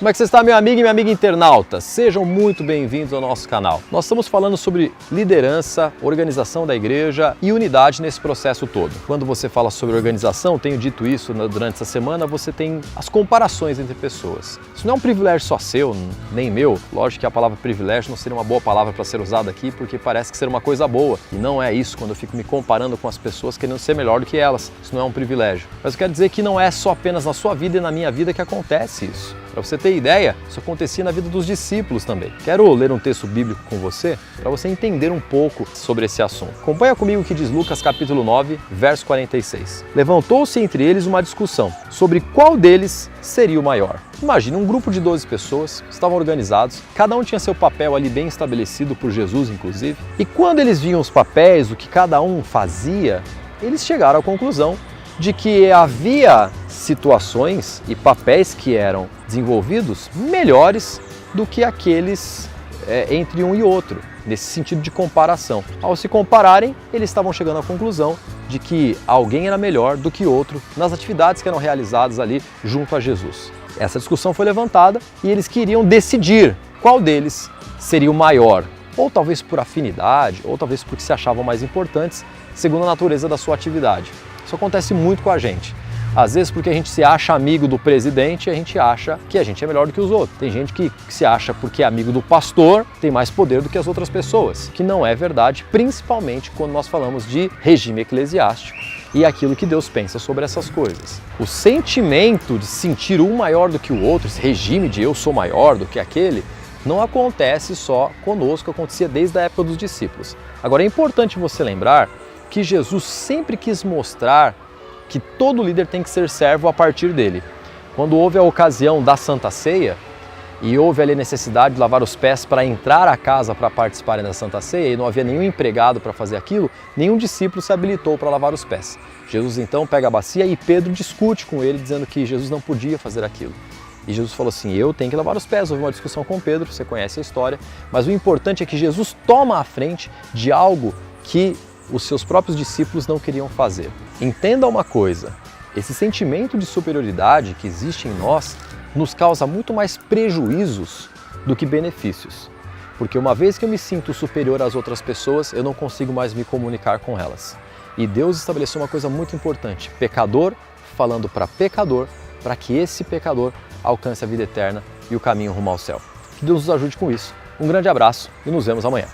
Como é que você está, meu amigo e minha amiga internauta? Sejam muito bem-vindos ao nosso canal. Nós estamos falando sobre liderança, organização da igreja e unidade nesse processo todo. Quando você fala sobre organização, tenho dito isso durante essa semana, você tem as comparações entre pessoas. Isso não é um privilégio só seu, nem meu. Lógico que a palavra privilégio não seria uma boa palavra para ser usada aqui, porque parece que ser uma coisa boa. E não é isso quando eu fico me comparando com as pessoas querendo ser melhor do que elas. Isso não é um privilégio. Mas eu quero dizer que não é só apenas na sua vida e na minha vida que acontece isso. Para você ter ideia, isso acontecia na vida dos discípulos também. Quero ler um texto bíblico com você para você entender um pouco sobre esse assunto. Acompanha comigo o que diz Lucas capítulo 9, verso 46. Levantou-se entre eles uma discussão sobre qual deles seria o maior. Imagina um grupo de 12 pessoas, estavam organizados, cada um tinha seu papel ali bem estabelecido por Jesus, inclusive. E quando eles viam os papéis, o que cada um fazia, eles chegaram à conclusão de que havia situações e papéis que eram desenvolvidos melhores do que aqueles entre um e outro, nesse sentido de comparação. Ao se compararem, eles estavam chegando à conclusão de que alguém era melhor do que outro nas atividades que eram realizadas ali junto a Jesus. Essa discussão foi levantada e eles queriam decidir qual deles seria o maior, ou talvez por afinidade, ou talvez porque se achavam mais importantes, segundo a natureza da sua atividade. Isso acontece muito com a gente. Às vezes porque a gente se acha amigo do presidente, a gente acha que a gente é melhor do que os outros. Tem gente que se acha porque é amigo do pastor, tem mais poder do que as outras pessoas, que não é verdade, principalmente quando nós falamos de regime eclesiástico e aquilo que Deus pensa sobre essas coisas. O sentimento de sentir um maior do que o outro, esse regime de eu sou maior do que aquele, não acontece só conosco, acontecia desde a época dos discípulos. Agora é importante você lembrar que Jesus sempre quis mostrar que todo líder tem que ser servo a partir dele. Quando houve a ocasião da Santa Ceia e houve ali a necessidade de lavar os pés para entrar à casa para participarem da Santa Ceia e não havia nenhum empregado para fazer aquilo, nenhum discípulo se habilitou para lavar os pés. Jesus então pega a bacia e Pedro discute com ele dizendo que Jesus não podia fazer aquilo. E Jesus falou assim, eu tenho que lavar os pés. Houve uma discussão com Pedro, você conhece a história, mas o importante é que Jesus toma a frente de algo que os seus próprios discípulos não queriam fazer. Entenda uma coisa, esse sentimento de superioridade que existe em nós nos causa muito mais prejuízos do que benefícios. Porque uma vez que eu me sinto superior às outras pessoas, eu não consigo mais me comunicar com elas. E Deus estabeleceu uma coisa muito importante, pecador falando para pecador, para que esse pecador alcance a vida eterna e o caminho rumo ao céu. Que Deus nos ajude com isso. Um grande abraço e nos vemos amanhã.